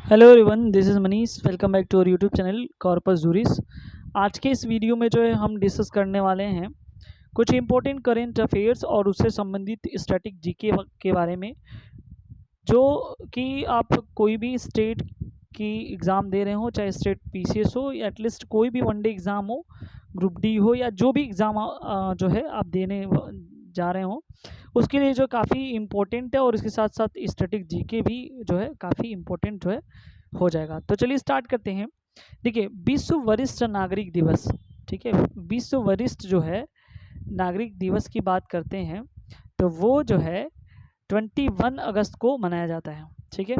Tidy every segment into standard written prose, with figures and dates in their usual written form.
Hello everyone, this is Manish. Welcome back to our YouTube channel Corpus Juris. आज के इस video में जो है हम डिस्कस करने वाले हैं कुछ इंपॉर्टेंट करेंट अफेयर्स और उससे संबंधित स्टैटिक जीके के बारे में, जो कि आप कोई भी स्टेट की एग्ज़ाम दे रहे हो, चाहे स्टेट पीसीएस हो या एटलीस्ट कोई भी वनडे एग्ज़ाम हो, ग्रुप डी हो या जो भी एग्ज़ाम जो है आप देने जा रहे हो, उसके लिए जो काफ़ी इम्पोर्टेंट है और इसके साथ साथ स्टैटिक जीके भी जो है काफ़ी इम्पोर्टेंट जो है हो जाएगा। तो चलिए स्टार्ट करते हैं। देखिए, विश्व वरिष्ठ नागरिक दिवस, ठीक है, विश्व वरिष्ठ जो है नागरिक दिवस की बात करते हैं तो वो जो है 21 अगस्त को मनाया जाता है। ठीक है,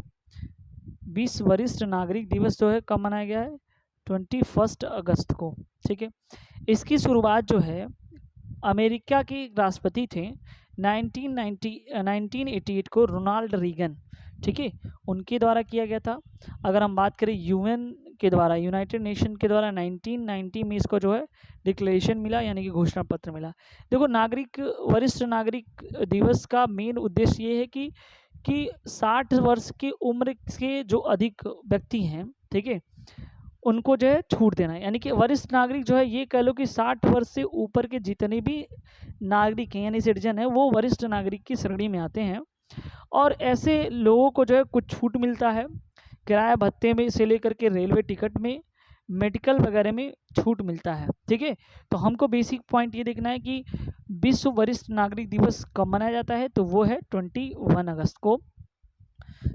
विश्व वरिष्ठ नागरिक दिवस जो है कब मनाया गया है? 21 अगस्त को। ठीक है, इसकी शुरुआत जो है अमेरिका के राष्ट्रपति थे 1988 को रोनाल्ड रीगन, ठीक है, उनके द्वारा किया गया था। अगर हम बात करें यूएन के द्वारा, यूनाइटेड नेशन के द्वारा 1990 में इसको जो है डिक्लेरेशन मिला, यानी कि घोषणा पत्र मिला। देखो, वरिष्ठ नागरिक दिवस का मेन उद्देश्य ये है कि 60 वर्ष की उम्र के जो अधिक व्यक्ति हैं, ठीक है, उनको जो है छूट देना है। यानी कि वरिष्ठ नागरिक जो है, ये कह लो कि 60 वर्ष से ऊपर के जितने भी नागरिक हैं यानी सिटीजन है, वो वरिष्ठ नागरिक की श्रेणी में आते हैं। और ऐसे लोगों को जो है कुछ छूट मिलता है, किराया भत्ते में से लेकर के रेलवे टिकट में, मेडिकल वगैरह में छूट मिलता है। ठीक है, तो हमको बेसिक पॉइंट ये देखना है कि विश्व वरिष्ठ नागरिक दिवस कब मनाया जाता है, तो वो है 21 अगस्त को।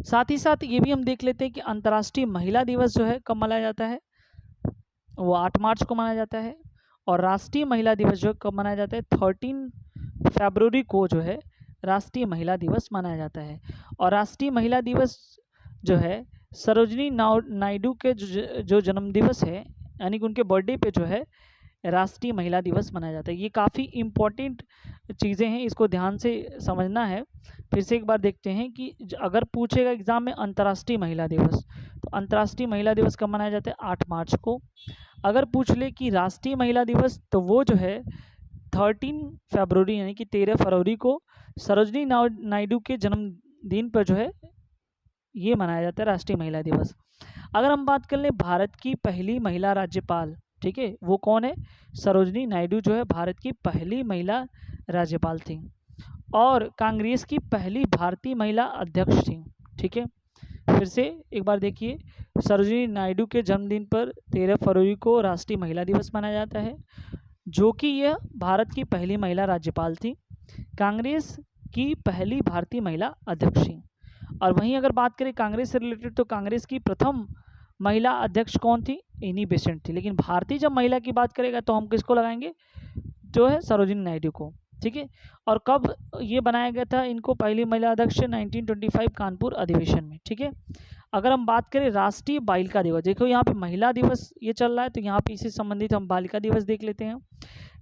साथ ही साथ ये भी हम देख लेते हैं कि अंतर्राष्ट्रीय महिला दिवस जो है कब मनाया जाता है, वो 8 मार्च को मनाया जाता है। और राष्ट्रीय महिला दिवस जो है कब मनाया जाता है? 13 फरवरी को जो है राष्ट्रीय महिला दिवस मनाया जाता है। और राष्ट्रीय महिला दिवस जो है सरोजनी नायडू के जो जन्म दिवस है, यानी कि उनके बर्थडे पे जो है राष्ट्रीय महिला दिवस मनाया जाता है। ये काफ़ी इम्पोर्टेंट चीज़ें हैं, इसको ध्यान से समझना है। फिर से एक बार देखते हैं कि अगर पूछेगा एग्ज़ाम में अंतर्राष्ट्रीय महिला दिवस, तो अंतर्राष्ट्रीय महिला दिवस कब मनाया जाता है? 8 मार्च को। अगर पूछ ले कि राष्ट्रीय महिला दिवस, तो वो जो है 13 फरवरी, यानी कि 13 फरवरी को सरोजनी नायडू के जन्मदिन पर जो है ये मनाया जाता है राष्ट्रीय महिला दिवस। अगर हम बात कर लें भारत की पहली महिला राज्यपाल, ठीक है, वो कौन है? सरोजनी नायडू जो है भारत की पहली महिला राज्यपाल थी और कांग्रेस की पहली भारतीय महिला अध्यक्ष थी। ठीक है, फिर से एक बार देखिए, सरोजिनी नायडू के जन्मदिन पर 13 फरवरी को राष्ट्रीय महिला दिवस मनाया जाता है, जो कि यह भारत की पहली महिला राज्यपाल थी, कांग्रेस की पहली भारतीय महिला अध्यक्ष थी। और वहीं अगर बात करें कांग्रेस से रिलेटेड, तो कांग्रेस की प्रथम महिला अध्यक्ष कौन थी? एनी बेसेंट थी। लेकिन भारतीय जब महिला की बात करेगा तो हम किसको लगाएंगे? जो है सरोजिनी नायडू को। ठीक है, और कब ये बनाया गया था इनको पहली महिला अध्यक्ष? 1925 कानपुर अधिवेशन में। ठीक है, अगर हम बात करें राष्ट्रीय बालिका दिवस, देखो यहाँ पे महिला दिवस ये चल रहा है, तो यहाँ पे इससे संबंधित हम बालिका दिवस देख लेते हैं।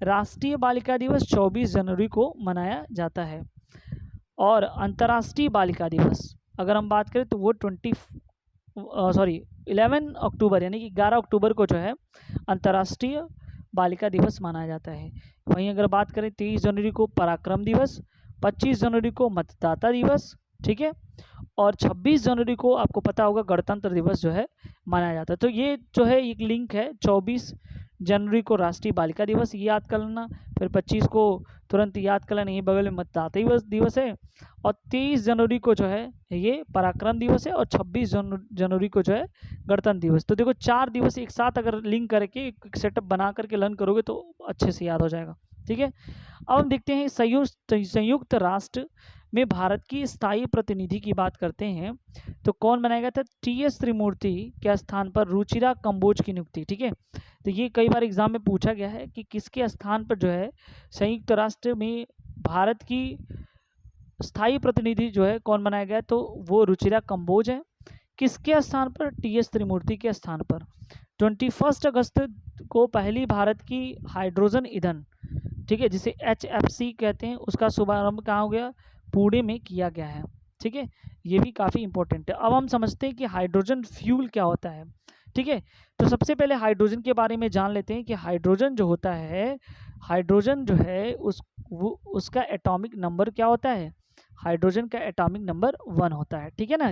राष्ट्रीय बालिका दिवस 24 जनवरी को मनाया जाता है। और अंतर्राष्ट्रीय बालिका दिवस अगर हम बात करें तो वो 11 अक्टूबर, यानी कि 11 अक्टूबर को जो है अंतर्राष्ट्रीय बालिका दिवस मनाया जाता है। वहीं अगर बात करें 23 जनवरी को पराक्रम दिवस, 25 जनवरी को मतदाता दिवस, ठीक है, और 26 जनवरी को आपको पता होगा गणतंत्र दिवस जो है मनाया जाता है। तो ये जो है एक लिंक है, 24 जनवरी को राष्ट्रीय बालिका दिवस ये याद कर लेना, फिर 25 को तुरंत याद कर लेना, ये बगल में मतदाता दिवस है, और 23 जनवरी को जो है ये पराक्रम दिवस है, और 26 जनवरी को जो है गणतंत्र दिवस। तो देखो 4 दिवस एक साथ अगर लिंक करके एक सेटअप बना करके लर्न करोगे तो अच्छे से याद हो जाएगा। ठीक है, अब हम देखते हैं संयुक्त राष्ट्र में भारत की स्थायी प्रतिनिधि की बात करते हैं, तो कौन बनाया गया था? टी.एस. त्रिमूर्ति के स्थान पर रुचिरा कंबोज की नियुक्ति। ठीक है, तो ये कई बार एग्जाम में पूछा गया है कि किसके स्थान पर जो है संयुक्त राष्ट्र में भारत की स्थायी प्रतिनिधि जो है कौन बनाया गया? तो वो रुचिरा कंबोज है। किसके स्थान पर? टी.एस. त्रिमूर्ति के स्थान पर। 21 अगस्त को पहली भारत की हाइड्रोजन ईंधन, ठीक है, जिसे HFC कहते हैं, उसका शुभारंभ कहाँ हो गया? पुणे में किया गया है। ठीक है, ये भी काफ़ी इंपॉर्टेंट है। अब हम समझते हैं कि हाइड्रोजन फ्यूल क्या होता है। ठीक है, तो सबसे पहले हाइड्रोजन के बारे में जान लेते हैं कि हाइड्रोजन जो होता है, हाइड्रोजन जो है उसका एटॉमिक नंबर क्या होता है? हाइड्रोजन का एटॉमिक नंबर 1 होता है। ठीक है ना।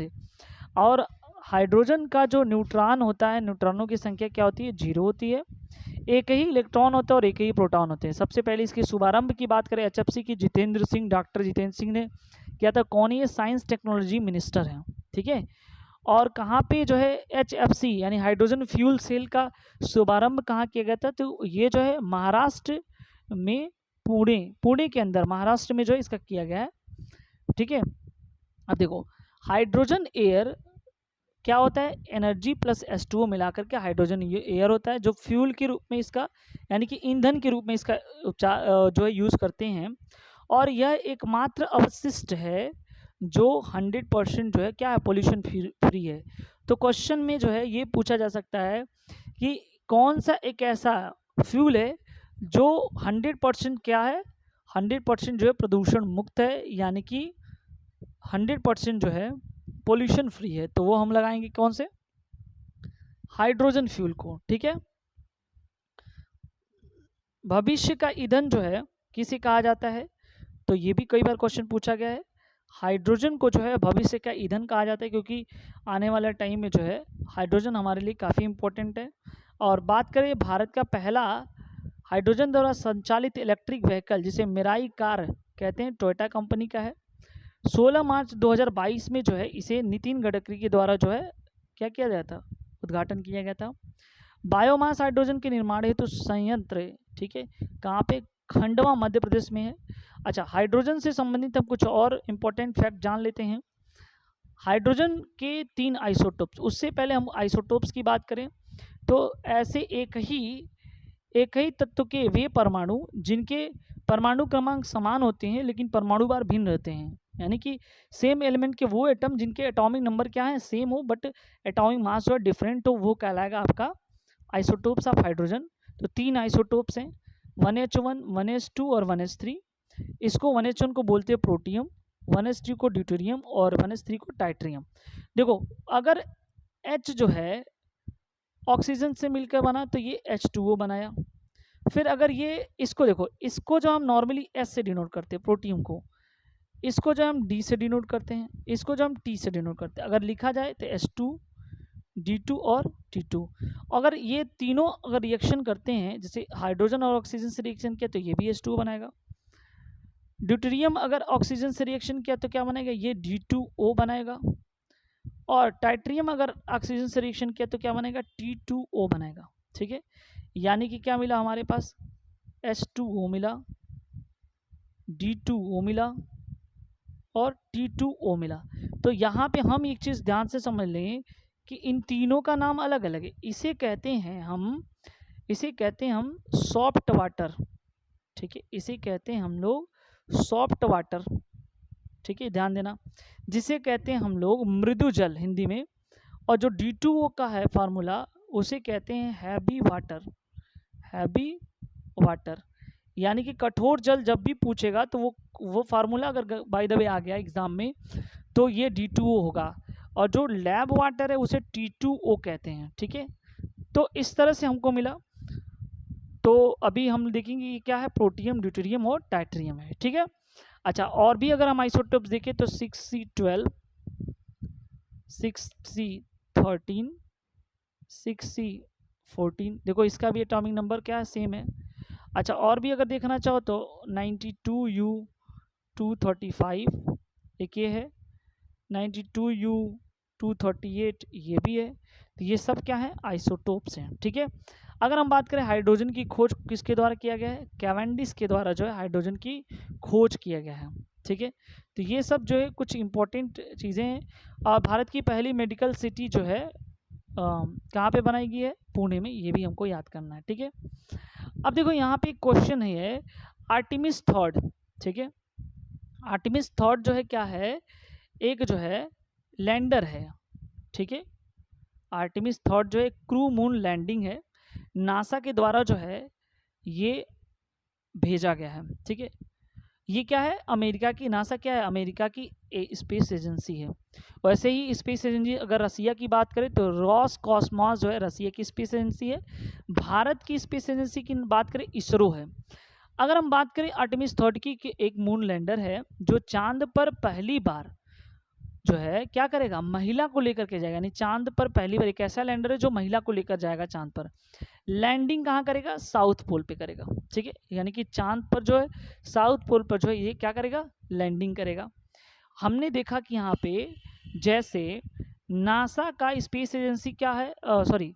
और हाइड्रोजन का जो न्यूट्रॉन होता है, न्यूट्रॉनों की संख्या क्या होती है, 0 होती है। एक ही इलेक्ट्रॉन होता है और एक ही प्रोटॉन होते हैं। सबसे पहले इसकी शुभारंभ की बात करें HFC की जितेंद्र सिंह, डॉक्टर जितेंद्र सिंह ने किया था। कौन, ये साइंस टेक्नोलॉजी मिनिस्टर हैं, ठीक है। और कहाँ पे जो है HFC यानी हाइड्रोजन फ्यूल सेल का शुभारंभ कहाँ किया गया था, तो ये जो है महाराष्ट्र में पुणे के अंदर महाराष्ट्र में जो है इसका किया गया है, ठीक है। अब देखो हाइड्रोजन एयर क्या होता है, एनर्जी प्लस H2O मिलाकर के हाइड्रोजन एयर होता है, जो फ्यूल के रूप में इसका यानी कि ईंधन के रूप में इसका जो है यूज़ करते हैं। और यह एकमात्र अवशिष्ट है जो 100% जो है क्या है, पोल्यूशन फ्री है। तो क्वेश्चन में जो है ये पूछा जा सकता है कि कौन सा एक ऐसा फ्यूल है जो 100% क्या है, 100% जो है प्रदूषण मुक्त है, यानी कि 100% जो है पोल्यूशन फ्री है। तो वो हम लगाएंगे कौन से, हाइड्रोजन फ्यूल को, ठीक है। भविष्य का ईंधन जो है किसे कहा जाता है, तो ये भी कई बार क्वेश्चन पूछा गया है। हाइड्रोजन को जो है भविष्य का ईंधन कहा जाता है, क्योंकि आने वाले टाइम में जो है हाइड्रोजन हमारे लिए काफ़ी इम्पोर्टेंट है। और बात करें भारत का पहला हाइड्रोजन द्वारा संचालित इलेक्ट्रिक व्हीकल जिसे मिराई कार कहते हैं, टोयोटा कंपनी का है। 16 मार्च 2022 में जो है इसे नितिन गडकरी के द्वारा जो है क्या किया गया था, उद्घाटन किया गया था। बायोमास हाइड्रोजन के निर्माण हेतु संयंत्र, ठीक है, कहाँ पे, खंडवा मध्य प्रदेश में है। अच्छा, हाइड्रोजन से संबंधित हम कुछ और इम्पोर्टेंट फैक्ट जान लेते हैं। हाइड्रोजन के 3 आइसोटोप्स, उससे पहले हम आइसोटोप्स की बात करें तो ऐसे एक ही तत्व के वे परमाणु जिनके परमाणु क्रमांक समान होते हैं लेकिन परमाणु भार भिन्न रहते हैं, यानी कि सेम एलिमेंट के वो एटम जिनके एटॉमिक नंबर क्या है, सेम हो, बट एटॉमिक मास जो है डिफरेंट, तो वो कहलाएगा आपका आइसोटोप्स ऑफ हाइड्रोजन। तो 3 आइसोटोप्स हैं, 1H1, 1H2 और 1H3। इसको 1H1 को बोलते हैं प्रोटियम, 1H2 को ड्यूटेरियम और 1H3 को टाइट्रियम। देखो अगर H जो है ऑक्सीजन से मिलकर बना तो ये H2O बनाया। फिर अगर ये इसको देखो, इसको जो हम नॉर्मली S से डिनोट करते हैं प्रोटियम को, इसको जो हम D से डिनोट करते हैं, इसको जो हम T से डिनोट करते हैं, अगर लिखा जाए तो H2, D2 और T2। अगर ये तीनों अगर रिएक्शन करते हैं, जैसे हाइड्रोजन और ऑक्सीजन से रिएक्शन किया तो ये भी H2O बनाएगा। ड्यूटेरियम अगर ऑक्सीजन से रिएक्शन किया तो क्या बनेगा, ये D2O बनाएगा। और टाइट्रियम अगर ऑक्सीजन से रिएक्शन किया तो क्या बनेगा, T2O बनेगा, ठीक है। यानी कि क्या मिला हमारे पास, H2O मिला, D2O मिला और T2O मिला। तो यहाँ पे हम एक चीज़ ध्यान से समझ लें कि इन तीनों का नाम अलग अलग है। इसे कहते हैं हम सॉफ्ट वाटर, ठीक है, इसे कहते हैं हम लोग सॉफ्ट वाटर, ठीक है, ध्यान देना। जिसे कहते हैं हम लोग मृदु जल हिंदी में। और जो D2O का है फार्मूला उसे कहते हैं हैवी वाटर, यानी कि कठोर जल जब भी पूछेगा तो वो फार्मूला अगर बाय द वे आ गया एग्जाम में तो ये D2O होगा। और जो लैब वाटर है उसे T2O कहते हैं, ठीक है। तो इस तरह से हमको मिला। तो अभी हम देखेंगे ये क्या है, प्रोटियम, ड्यूटेरियम और टाइट्रियम है, ठीक है। अच्छा, और भी अगर हम आइसोटोप्स देखें तो 6C12, 6C13, 6C14, देखो इसका भी एटॉमिक नंबर क्या है, सेम है। अच्छा, और भी अगर देखना चाहो तो 92U235 एक ये है, 92U238 ये भी है। तो ये सब क्या है, आइसोटोप्स हैं, ठीक है। अगर हम बात करें हाइड्रोजन की खोज किसके द्वारा किया गया है, कैवेंडिश के द्वारा जो है हाइड्रोजन की खोज किया गया है, ठीक है। तो ये सब जो है कुछ इंपॉर्टेंट चीज़ें हैं। और भारत की पहली मेडिकल सिटी जो है कहाँ पे बनाई गई है, पुणे में, ये भी हमको याद करना है, ठीक है। अब देखो यहाँ पे एक क्वेश्चन है, आर्टिमिस थर्ड, ठीक है। आर्टिमिस थर्ड जो है क्या है, एक जो है लैंडर है, ठीक है। आर्टिमिस थर्ड जो है क्रू मून लैंडिंग है, नासा के द्वारा जो है ये भेजा गया है, ठीक है। ये क्या है, अमेरिका की, नासा क्या है, अमेरिका की स्पेस एजेंसी है। वैसे ही स्पेस एजेंसी अगर रसिया की बात करें तो रॉस कॉस्मॉस जो है रसिया की स्पेस एजेंसी है। भारत की स्पेस एजेंसी की बात करें इसरो है। अगर हम बात करें आर्टेमिस 3 की, एक मून लैंडर है जो चांद पर पहली बार जो है क्या करेगा, महिला को लेकर के जाएगा, यानी चांद पर पहली बार एक ऐसा लैंडर है जो महिला को लेकर जाएगा चांद पर। लैंडिंग कहाँ करेगा, साउथ पोल पे करेगा, ठीक है, यानी कि चांद पर जो है साउथ पोल पर जो है ये क्या करेगा, लैंडिंग करेगा। हमने देखा कि यहाँ पे जैसे नासा का स्पेस एजेंसी क्या है, सॉरी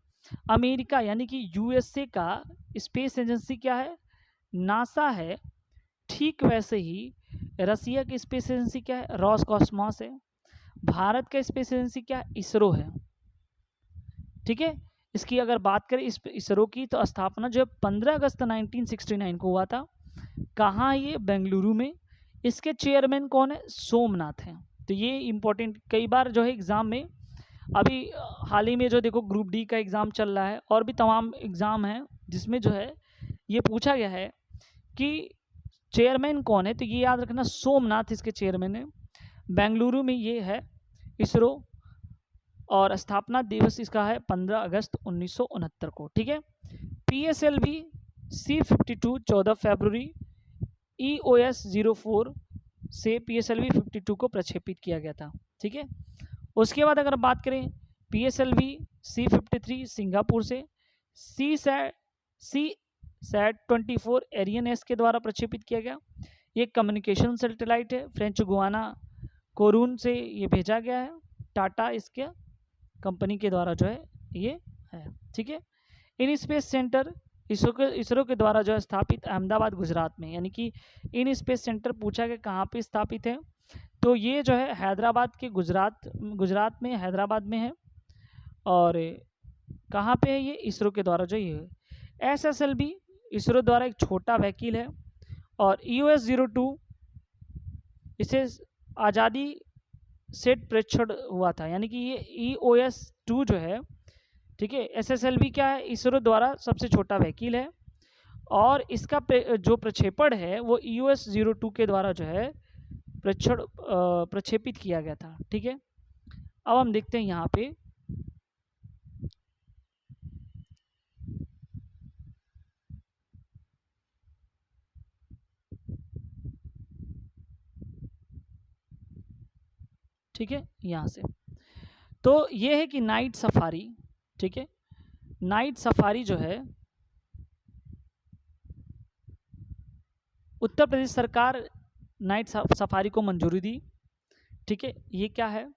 अमेरिका यानी कि यूएसए का स्पेस एजेंसी क्या है, नासा है, ठीक वैसे ही रसिया की स्पेस एजेंसी क्या है, रॉसकॉस्मॉस है। भारत का स्पेस एजेंसी क्या है, इसरो है, ठीक है। इसकी अगर बात करें इस इसरो की, तो स्थापना जो है 15 अगस्त 1969 को हुआ था। कहाँ, ये बेंगलुरु में। इसके चेयरमैन कौन है, सोमनाथ हैं। तो ये इंपॉर्टेंट, कई बार जो है एग्ज़ाम में अभी हाल ही में जो देखो ग्रुप डी का एग्ज़ाम चल रहा है और भी तमाम एग्ज़ाम हैं जिसमें जो है ये पूछा गया है कि चेयरमैन कौन है, तो ये याद रखना सोमनाथ इसके चेयरमैन है। बेंगलुरु में ये है इसरो, और स्थापना दिवस इसका है 15 अगस्त 1969 को, ठीक है। PSLV C-52 14 फरवरी, EOS 04 से PSLV 52 को प्रक्षेपित किया गया था, ठीक है। उसके बाद अगर बात करें PSLV C-53 सिंगापुर से, CSAT 24 एरियन एस के द्वारा प्रक्षेपित किया गया। ये कम्युनिकेशन सैटेलाइट है, फ्रेंच गुआना कोरून से ये भेजा गया है, टाटा इसके कंपनी के द्वारा जो है ये है, ठीक है। इन स्पेस सेंटर इसरो के द्वारा जो है स्थापित अहमदाबाद गुजरात में, यानी कि इन स्पेस सेंटर पूछा गया कहाँ पे स्थापित है, तो ये जो है हैदराबाद के गुजरात में हैदराबाद में है। और कहाँ पे है ये, इसरो के द्वारा जो ये है। SSLV इसरो द्वारा एक छोटा व्हीकल है। और EOS 02 इसे आज़ादी सेट प्रेक्षण हुआ था, यानी कि ये EOS 2 जो है, ठीक है। SSLV क्या है, इसरो द्वारा सबसे छोटा व्हीकल है, और इसका जो प्रक्षेपण है वो EOS 02 के द्वारा जो है प्रक्षेपित किया गया था, ठीक है। अब हम देखते हैं यहाँ पे ठीक है, यहाँ से तो ये है कि नाइट सफारी, ठीक है। नाइट सफारी जो है उत्तर प्रदेश सरकार नाइट सफारी को मंजूरी दी, ठीक है। ये क्या है,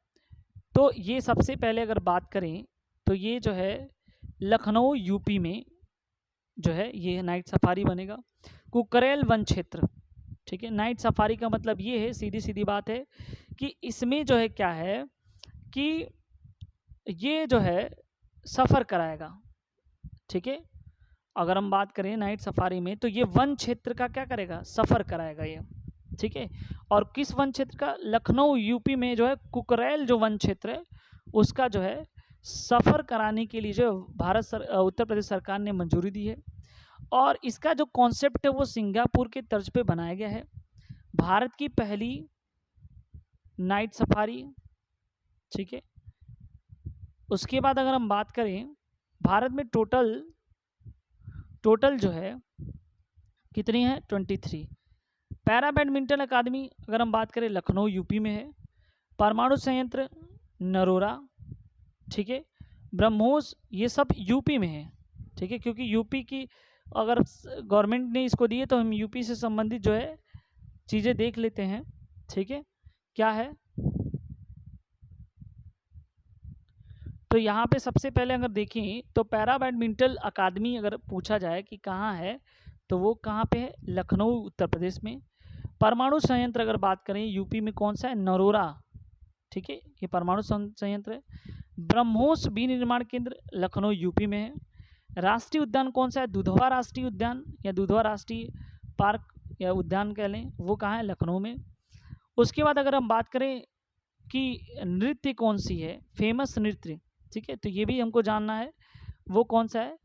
तो ये सबसे पहले अगर बात करें तो ये जो है लखनऊ यूपी में जो है ये नाइट सफारी बनेगा। कुकरेल वन क्षेत्र, ठीक है। नाइट सफारी का मतलब ये है, सीधी सीधी बात है कि इसमें जो है क्या है कि ये जो है सफ़र कराएगा, ठीक है। अगर हम बात करें नाइट सफारी में तो ये वन क्षेत्र का क्या करेगा, सफ़र कराएगा ये, ठीक है। और किस वन क्षेत्र का, लखनऊ यूपी में जो है कुकरेल जो वन क्षेत्र है उसका जो है सफ़र कराने के लिए जो उत्तर प्रदेश सरकार ने मंजूरी दी है। और इसका जो कॉन्सेप्ट है वो सिंगापुर के तर्ज पे बनाया गया है। भारत की पहली नाइट सफारी, ठीक है। उसके बाद अगर हम बात करें भारत में टोटल जो है कितनी है, 23। पैरा बैडमिंटन अकादमी अगर हम बात करें लखनऊ यूपी में है। परमाणु संयंत्र नरोरा, ठीक है। ब्रह्मोस ये सब यूपी में है, ठीक है, क्योंकि यूपी की अगर गवर्नमेंट ने इसको दिए तो हम यूपी से संबंधित जो है चीज़ें देख लेते हैं, ठीक है। क्या है, तो यहाँ पे सबसे पहले अगर देखें तो पैरा बैडमिंटन अकादमी अगर पूछा जाए कि कहाँ है तो वो कहाँ पे है, लखनऊ उत्तर प्रदेश में। परमाणु संयंत्र अगर बात करें यूपी में कौन सा है, नरोरा, ठीक है, ये परमाणु संयंत्र है। ब्रह्मोस विनिर्माण केंद्र लखनऊ यूपी में है। राष्ट्रीय उद्यान कौन सा है, दुधवा राष्ट्रीय उद्यान या दुधवा राष्ट्रीय पार्क या उद्यान कह लें, वो कहाँ है, लखनऊ में। उसके बाद अगर हम बात करें कि नृत्य कौन सी है, फेमस नृत्य, ठीक है, तो ये भी हमको जानना है वो कौन सा है,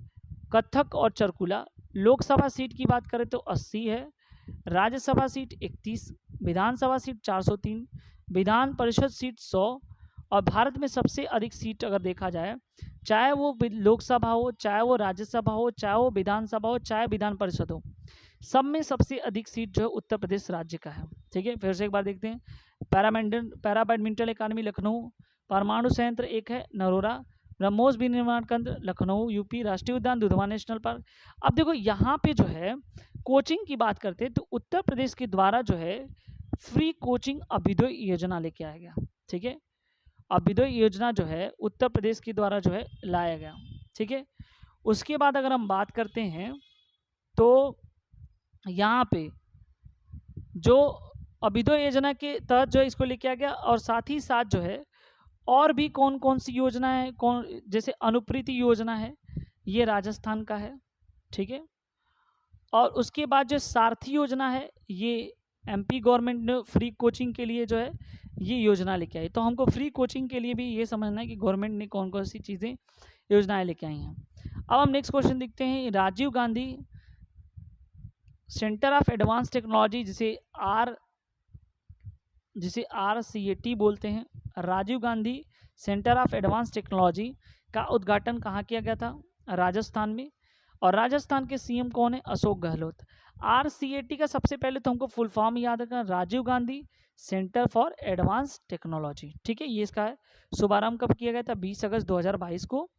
कथक और चरकुला। लोकसभा सीट की बात करें तो 80 है, राज्यसभा सीट 31, विधानसभा सीट 403, विधान परिषद सीट 100, और भारत में सबसे अधिक सीट अगर देखा जाए, चाहे वो लोकसभा हो, चाहे वो राज्यसभा हो, चाहे वो विधानसभा हो, चाहे विधान परिषद हो, सब में सबसे अधिक सीट जो है उत्तर प्रदेश राज्य का है। ठीक है, फिर से एक बार देखते हैं। पैरा बैडमिंटन अकादमी लखनऊ, परमाणु संयंत्र एक है नरोरा, ब्रह्मोस विनिर्माण केंद्र लखनऊ यूपी, राष्ट्रीय उद्यान दुधवा नेशनल पार्क। अब देखो यहाँ पे जो है कोचिंग की बात करते हैं तो उत्तर प्रदेश के द्वारा जो है फ्री कोचिंग अभ्युदय योजना लेके आया गया। ठीक है, अभ्युदय योजना जो है उत्तर प्रदेश के द्वारा जो है लाया गया। ठीक है, उसके बाद अगर हम बात करते हैं तो यहाँ पे जो अभ्युदय योजना के तहत जो है इसको लेके आ गया, और साथ ही साथ जो है और भी कौन कौन सी योजना है, कौन जैसे अनुप्रीति योजना है, ये राजस्थान का है। ठीक है, और उसके बाद जो सारथी योजना है ये एमपी गवर्नमेंट ने फ्री कोचिंग के लिए जो है ये योजना लेके आई। तो हमको फ्री कोचिंग के लिए भी ये समझना है कि गवर्नमेंट ने कौन कौन सी चीज़ें योजनाएं लेके आई हैं। अब हम नेक्स्ट क्वेश्चन देखते हैं। Rajiv Gandhi centre of advance technology जिसे RCAT बोलते हैं, Rajiv Gandhi centre of advance technology का उद्घाटन कहाँ किया गया था? राजस्थान में। और राजस्थान के सीएम कौन है? अशोक गहलोत। RCAT का सबसे पहले तो हमको फुल फॉर्म याद रखना, Rajiv Gandhi centre for advance technology. ठीक है, ये इसका है। शुभारंभ कब किया गया था? 20 अगस्त 2022 को।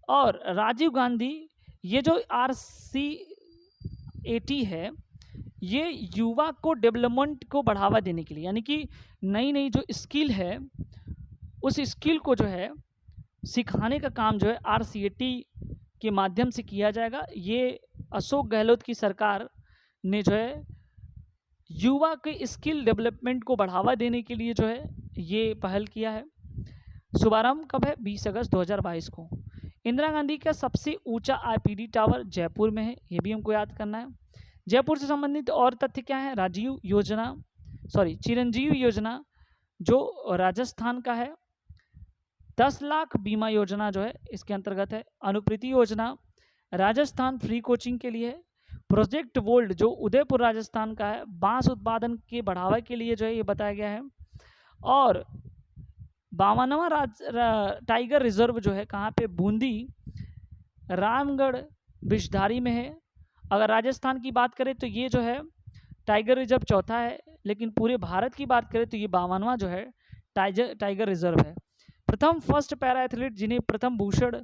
और राजीव गांधी ये जो RCAT है ये युवा को डेवलपमेंट को बढ़ावा देने के लिए, यानी कि नई नई जो स्किल है उस स्किल को जो है सिखाने का काम जो है RCAT के माध्यम से किया जाएगा। ये अशोक गहलोत की सरकार ने जो है युवा के स्किल डेवलपमेंट को बढ़ावा देने के लिए जो है ये पहल किया है। शुभारंभ कब है? 20 अगस्त 2022 को। इंदिरा गांधी का सबसे ऊंचा IPD टावर जयपुर में है, ये भी हमको याद करना है। जयपुर से संबंधित और तथ्य क्या है? चिरंजीवी योजना जो राजस्थान का है। 10 लाख बीमा योजना जो है इसके अंतर्गत है। अनुप्रीति योजना राजस्थान फ्री कोचिंग के लिए है। प्रोजेक्ट वोल्ड जो उदयपुर राजस्थान का है, बांस उत्पादन के बढ़ावा के लिए जो है ये बताया गया है। और 52वां टाइगर रिजर्व जो है कहाँ पे? बूंदी रामगढ़ विषधारी में है। अगर राजस्थान की बात करें तो ये जो है टाइगर रिजर्व चौथा है, लेकिन पूरे भारत की बात करें तो ये 52वां जो है टाइगर रिजर्व है। प्रथम फर्स्ट पैरा एथलीट जिन्हें पद्म भूषण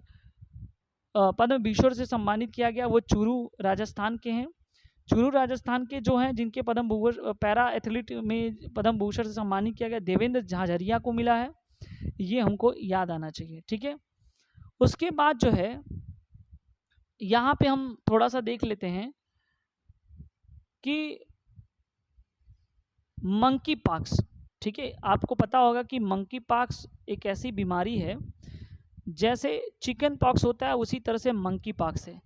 से सम्मानित किया गया वो चूरू राजस्थान के हैं। चूरू राजस्थान के जो हैं जिनके पैरा एथलीट में पद्म भूषण से सम्मानित किया गया देवेंद्र झाझरिया को मिला है, ये हमको याद आना चाहिए। ठीक है, उसके बाद जो है यहाँ पे हम थोड़ा सा देख लेते हैं कि मंकी पॉक्स। ठीक है, आपको पता होगा कि मंकी पॉक्स एक ऐसी बीमारी है जैसे चिकन पॉक्स होता है उसी तरह से मंकी पॉक्स है।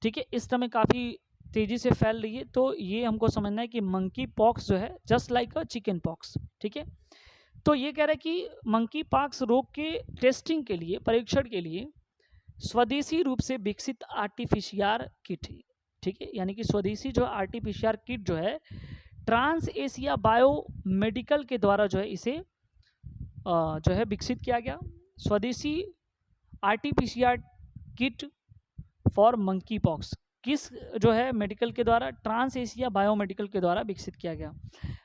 ठीक है, इस समय काफ़ी तेज़ी से फैल रही है, तो ये हमको समझना है कि मंकी पॉक्स जो है जस्ट लाइक अ चिकन पॉक्स। ठीक है, तो ये कह रहा है कि मंकी पॉक्स रोग के टेस्टिंग के लिए, परीक्षण के लिए स्वदेशी रूप से विकसित आरटीपीसीआर किट है। ठीक है, यानी कि स्वदेशी जो आरटीपीसीआर किट जो है ट्रांस एशिया बायो मेडिकल के द्वारा जो है इसे जो है विकसित किया गया। स्वदेशी RTPCR kit for monkey pox किस जो है मेडिकल के द्वारा? ट्रांस एशिया बायो मेडिकल के द्वारा विकसित किया गया।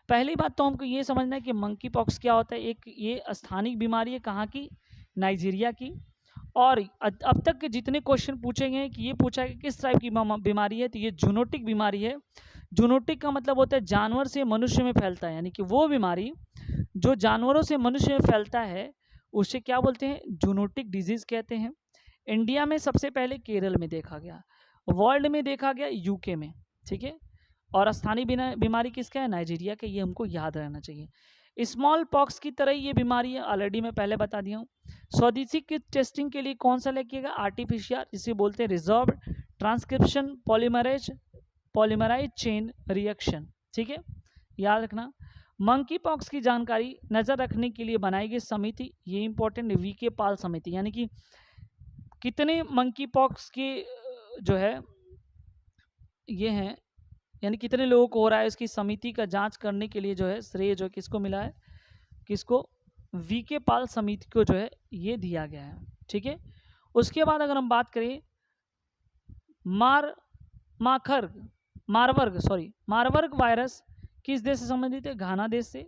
पहली बात तो हमको ये समझना है कि मंकी पॉक्स क्या होता है। एक ये स्थानिक बीमारी है, कहाँ की? नाइजीरिया की। और अब तक के जितने क्वेश्चन पूछे गए कि ये पूछा है कि किस टाइप की बीमारी है, तो ये जूनोटिक बीमारी है। जूनोटिक का मतलब होता है जानवर से मनुष्य में फैलता है, यानी कि वो बीमारी जो जानवरों से मनुष्य में फैलता है उसे क्या बोलते हैं? जूनोटिक डिजीज कहते हैं। इंडिया में सबसे पहले केरल में देखा गया, वर्ल्ड में देखा गया यूके में। ठीक है, और स्थानीय बीमारी किसका है? नाइजीरिया का, ये हमको याद रहना चाहिए। स्मॉल पॉक्स की तरह ये बीमारी है, ऑलरेडी मैं पहले बता दिया हूँ। स्वदेशी किट टेस्टिंग के लिए कौन सा लेके आरटीपीसीआर, जिसे बोलते हैं reverse transcription polymerase chain reaction. ठीक है, याद रखना। मंकी पॉक्स की जानकारी नज़र रखने के लिए बनाई गई समिति, ये इंपॉर्टेंट, वीके पाल समिति, यानी कि कितने मंकी पॉक्स के जो है ये हैं, यानी कितने लोगों को हो रहा है, इसकी समिति का जांच करने के लिए जो है श्रेय जो किसको मिला है? किसको? वीके पाल समिति को जो है ये दिया गया है। ठीक है, उसके बाद अगर हम बात करें मारमाखर मारबर्ग वायरस किस देश से संबंधित है? घाना देश से।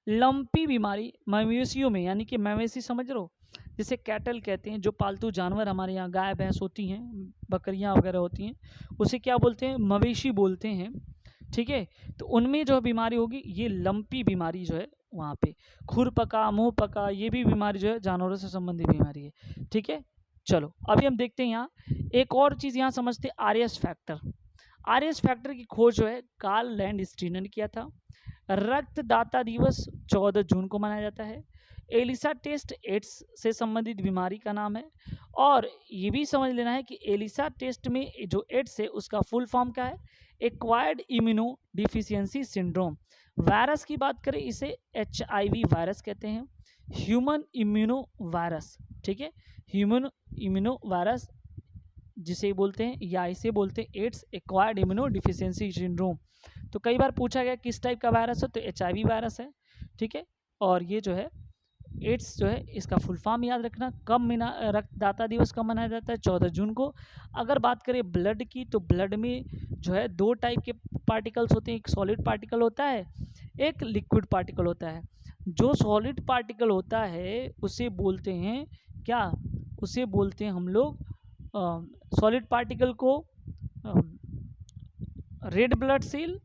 लंपी बीमारी मवेशियों में, यानी कि मवेशी समझ रहे हो, जिसे कैटल कहते हैं, जो पालतू जानवर हमारे यहाँ गाय भैंस होती हैं, बकरियाँ वगैरह होती हैं, उसे क्या बोलते हैं? मवेशी बोलते हैं। ठीक है, तो उनमें जो बीमारी होगी ये लंपी बीमारी जो है वहाँ पे, खुर पका, मुंह पका, ये भी बीमारी जो है जानवरों से संबंधित बीमारी है। ठीक है, चलो अभी हम देखते हैं यहाँ एक और चीज़ यहाँ समझते हैं, आरएस फैक्टर। आरएस फैक्टर की खोज जो है कार्ल लैंडस्टीनर ने किया था। रक्तदाता दिवस 14 जून को मनाया जाता है। एलिसा टेस्ट एड्स से संबंधित बीमारी का नाम है। और ये भी समझ लेना है कि एलिसा टेस्ट में जो एड्स है उसका फुल फॉर्म क्या है? Acquired immuno deficiency syndrome. Virus की बात करें इसे HIV वायरस कहते हैं, ह्यूमन इम्यूनो वायरस। ठीक है, ह्यूमन इम्यूनो वायरस जिसे बोलते हैं, या इसे बोलते हैं ads acquired immuno deficiency syndrome. तो कई बार पूछा गया किस टाइप का वायरस है, तो HIV वायरस है। ठीक है, और ये जो है एड्स जो है इसका फुल फॉर्म याद रखना। कब रक्तदाता दिवस कब मनाया जाता है? 14 जून को। अगर बात करें ब्लड की, तो ब्लड में जो है 2 टाइप के पार्टिकल्स होते हैं, एक सॉलिड पार्टिकल होता है, एक लिक्विड पार्टिकल होता है। जो सॉलिड पार्टिकल होता है उसे बोलते हैं क्या? उसे बोलते हैं हम लोग सॉलिड पार्टिकल को red blood cell,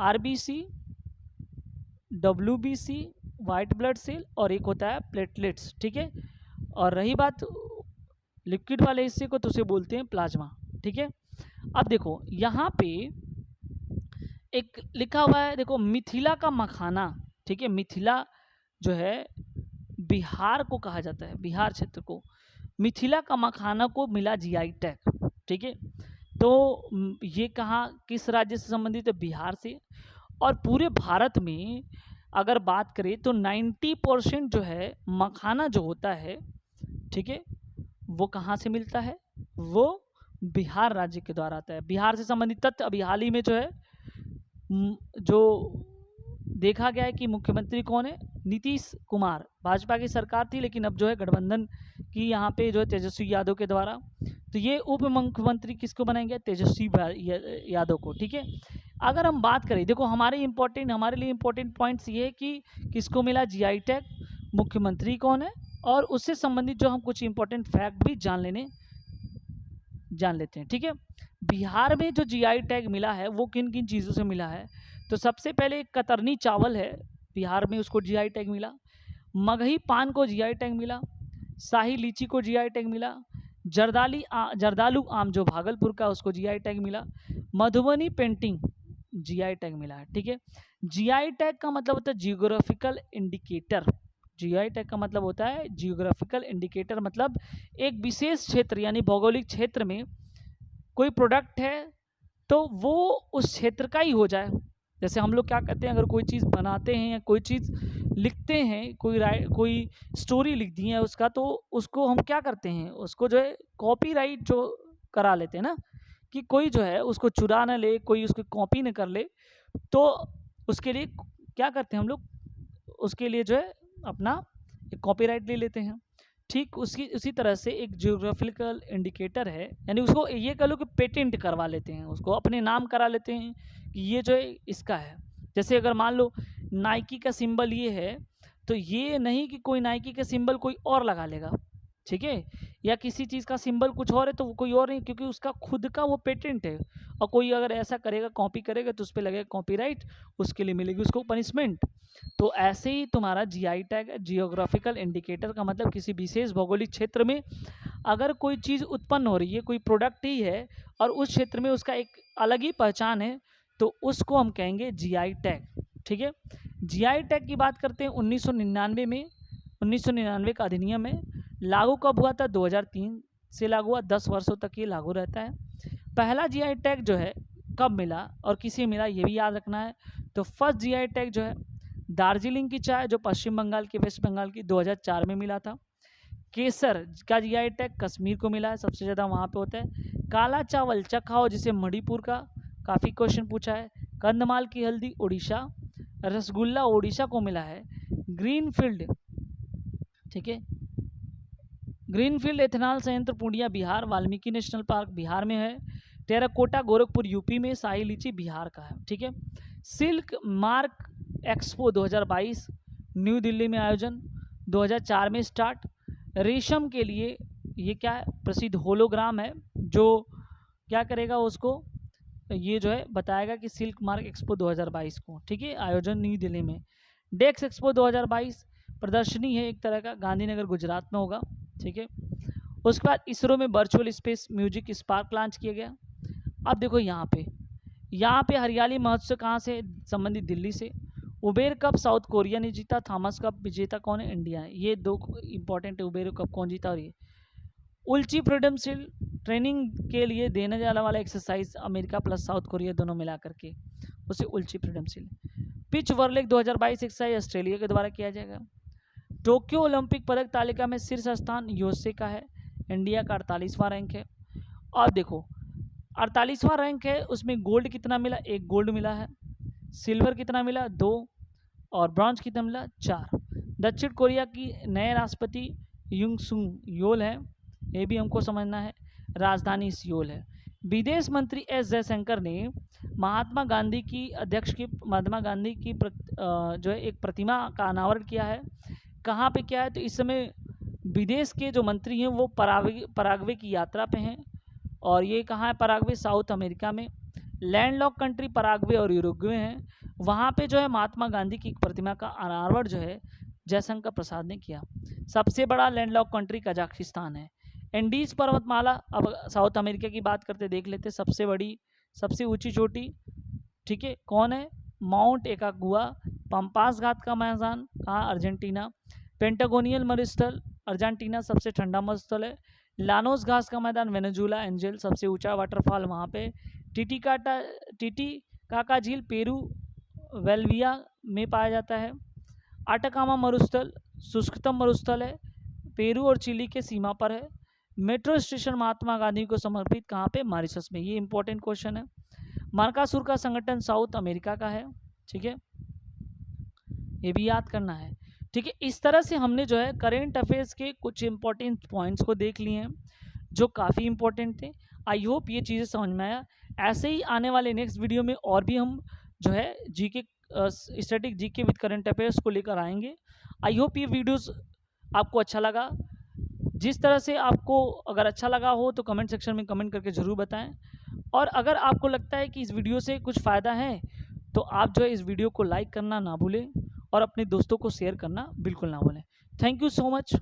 RBC, WBC white blood cell, और एक होता है प्लेटलेट्स। ठीक है, और रही बात लिक्विड वाले हिस्से को, तो उसे बोलते हैं प्लाज्मा। ठीक है, अब देखो यहाँ पे एक लिखा हुआ है, देखो मिथिला का मखाना। ठीक है, मिथिला जो है बिहार को कहा जाता है, बिहार क्षेत्र को। मिथिला का मखाना को मिला GI टैग। ठीक है, तो ये कहाँ किस राज्य से संबंधित है? बिहार से। और पूरे भारत में अगर बात करें तो 90% जो है मखाना जो होता है, ठीक है, वो कहाँ से मिलता है? वो बिहार राज्य के द्वारा आता है। बिहार से संबंधित तथ्य, अभी हाल ही में जो है जो देखा गया है कि मुख्यमंत्री कौन है? नीतीश कुमार। भाजपा की सरकार थी, लेकिन अब जो है गठबंधन की यहाँ पे जो है तेजस्वी यादव के द्वारा, तो ये उप मुख्यमंत्री किसको बनाएंगे? तेजस्वी यादव को। ठीक है, अगर हम बात करें, देखो हमारे लिए इम्पोर्टेंट पॉइंट्स ये है कि किसको मिला GI टैग, मुख्यमंत्री कौन है, और उससे संबंधित जो हम कुछ इंपॉर्टेंट फैक्ट भी जान लेते हैं। ठीक है, बिहार में जो GI टैग मिला है वो किन किन चीज़ों से मिला है? तो सबसे पहले कतरनी चावल है, बिहार में उसको GI टैग मिला। मगही पान को GI टैग मिला। शाही लीची को GI टैग मिला। जर्दालू आम जो भागलपुर का, उसको GI टैग मिला। मधुबनी पेंटिंग GI टैग मिला है। ठीक है, GI टैग का मतलब होता है जियोग्राफिकल इंडिकेटर। GI टैग का मतलब होता है जियोग्राफिकल इंडिकेटर, मतलब एक विशेष क्षेत्र यानी भौगोलिक क्षेत्र में कोई प्रोडक्ट है तो वो उस क्षेत्र का ही हो जाए। जैसे हम लोग क्या करते हैं, अगर कोई चीज़ बनाते हैं या कोई चीज़ लिखते हैं, कोई स्टोरी लिख दी है उसका, तो उसको हम क्या करते हैं, उसको जो है कॉपीराइट जो करा लेते हैं ना, कि कोई जो है उसको चुरा ना ले, कोई उसको कॉपी ना कर ले। तो उसके लिए क्या करते हैं हम लोग, उसके लिए जो है अपना एक कॉपीराइट ले लेते हैं। ठीक उसी तरह से एक जियोग्राफिकल इंडिकेटर है, यानी उसको ये कह लो कि पेटेंट करवा लेते हैं, उसको अपने नाम करा लेते हैं कि ये जो है इसका है। जैसे अगर मान लो नाइकी का सिंबल ये है, तो ये नहीं कि कोई नाइकी का सिंबल कोई और लगा लेगा। ठीक है, या किसी चीज़ का सिंबल कुछ और है तो वो कोई और नहीं, क्योंकि उसका खुद का वो पेटेंट है। और कोई अगर ऐसा करेगा, कॉपी करेगा, तो उस पर लगेगा कॉपीराइट, उसके लिए मिलेगी उसको पनिशमेंट। तो ऐसे ही तुम्हारा GI टैग, जियोग्राफिकल इंडिकेटर का मतलब किसी विशेष भौगोलिक क्षेत्र में अगर कोई चीज़ उत्पन्न हो रही है, कोई प्रोडक्ट ही है, और उस क्षेत्र में उसका एक अलग ही पहचान है, तो उसको हम कहेंगे GI टैग। ठीक है, GI टैग की बात करते हैं 1999 में। 1999 का अधिनियम है, लागू कब हुआ था? 2003 से लागू हुआ, 10 वर्षों तक ये लागू रहता है। पहला GI टैग जो है कब मिला और किसे मिला, ये भी याद रखना है। तो फर्स्ट GI टैग जो है दार्जिलिंग की चाय, जो पश्चिम बंगाल की, वेस्ट बंगाल की, 2004 में मिला था। केसर का GI टैग कश्मीर को मिला है, सबसे ज़्यादा वहाँ पे होता है। काला चावल चखाओ, जिसे मणिपुर का काफ़ी क्वेश्चन पूछा है। कंधमाल की हल्दी उड़ीसा। रसगुल्ला उड़ीसा को मिला है। ग्रीनफील्ड, ठीक है, ग्रीनफील्ड एथेनॉल संयंत्र पूर्णिया बिहार। वाल्मीकि नेशनल पार्क बिहार में है। टेराकोटा गोरखपुर यूपी में, शाही लीची बिहार का है। ठीक है। Silk mark expo 2022 new Delhi में आयोजन 2004 में स्टार्ट। रेशम के लिए ये क्या है, प्रसिद्ध होलोग्राम है जो क्या करेगा उसको, ये जो है बताएगा कि सिल्क मार्क एक्सपो 2022 को, ठीक है, आयोजन न्यू दिल्ली में। डेक्स एक्सपो 2022 प्रदर्शनी है एक तरह का, गांधीनगर गुजरात में होगा। ठीक है। उसके बाद इसरो में virtual space music spark launch किया गया। अब देखो यहाँ पे हरियाली महोत्सव कहाँ से संबंधित, दिल्ली से। उबेर कप साउथ कोरिया ने जीता, थॉमस कप विजेता कौन है, इंडिया है। ये दो इंपॉर्टेंट है, उबेर कप कौन जीता और ये। उल्ची फ्रीडम शील्ड ट्रेनिंग के लिए देने जाने वाला exercise America plus South Korea दोनों मिला करके उसे Ulchi freedom shield. Pitch world league 2022 exercise Australia के द्वारा किया जाएगा। टोक्यो ओलंपिक पदक तालिका में शीर्ष स्थान यूएसए का है, इंडिया का 48वां रैंक है। और देखो 48वां रैंक है, उसमें गोल्ड कितना मिला, 1 गोल्ड मिला है। सिल्वर कितना मिला, 2। और ब्रॉन्ज कितना मिला, 4। दक्षिण कोरिया की नए राष्ट्रपति युंग सुंग योल है, ये भी हमको समझना है, राजधानी सियोल है। विदेश मंत्री एस जयशंकर ने महात्मा गांधी की जो है एक प्रतिमा का अनावरण किया है। कहाँ पे किया है, तो इस समय विदेश के जो मंत्री हैं वो पराग्वे की यात्रा पे हैं। और ये कहाँ है, पराग्वे साउथ अमेरिका में। लैंडलॉक कंट्री पराग्वे और यूरुग्वे हैं। वहाँ पे जो है महात्मा गांधी की प्रतिमा का अनावरण जो है जयशंकर प्रसाद ने किया। सबसे बड़ा लैंडलॉक कंट्री कजाकिस्तान है। एंडीज पर्वतमाला, अब साउथ अमेरिका की बात करते देख लेते, सबसे बड़ी सबसे ऊंची चोटी, ठीक है, कौन है, माउंट एकागुआ। पंपास घाट का मैदान कहाँ, अर्जेंटीना। पेंटागोनियल मरुस्थल अर्जेंटीना सबसे ठंडा मरुस्थल है। लानोस घास का मैदान वेनेजुला। एंजल सबसे ऊंचा वाटरफॉल वहाँ पे। टीटीकाका झील पेरू वेल्विया में पाया जाता है। आटाकामा मरुस्थल शुष्कतम मरुस्थल है, पेरू और चिली के सीमा पर है। मेट्रो स्टेशन महात्मा गांधी को समर्पित कहाँ पे, मॉरिशस में। ये इंपॉर्टेंट क्वेश्चन है। मर्कासुर का संगठन साउथ अमेरिका का है। ठीक है, ये भी याद करना है। ठीक है, इस तरह से हमने जो है करेंट अफेयर्स के कुछ इंपॉर्टेंट पॉइंट्स को देख लिए हैं जो काफ़ी इंपॉर्टेंट थे। आई होप ये चीज़ें समझ में आया। ऐसे ही आने वाले नेक्स्ट वीडियो में और भी हम जो है GK static GK with current affairs को लेकर आएंगे। आई होप ये वीडियोस आपको अच्छा लगा। जिस तरह से आपको अगर अच्छा लगा हो तो कमेंट सेक्शन में कमेंट करके ज़रूर बताएं। और अगर आपको लगता है कि इस वीडियो से कुछ फ़ायदा है तो आप जो है इस वीडियो को लाइक करना ना भूलें और अपने दोस्तों को शेयर करना बिल्कुल ना भूलें। Thank you so much.